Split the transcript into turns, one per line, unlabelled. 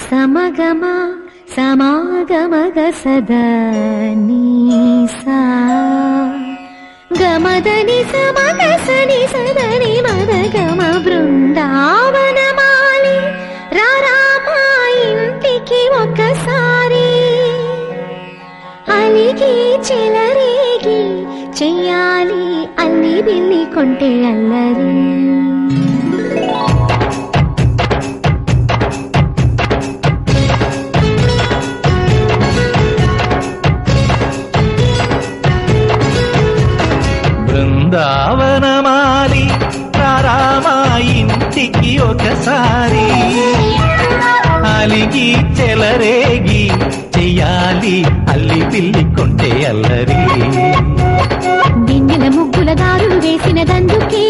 సమగమ సమాగమగ సదనీసా గమదని సమగసని సదని మదగమ బృందావనమాలి రారామా ఇంటికి ఒకసారి అలిగి చెలరేగి చెయ్యాలి అల్లి బిల్లి కొంటే అల్లరి
బృందావనమాలి రారామా ఇంటికి ఒకసారి అలిగి చెలరేగి చెయ్యాలి అల్లి పిల్లి కొంటే అల్లరి
వెన్నెల ముగ్గుల దారులు వేసినదందుకే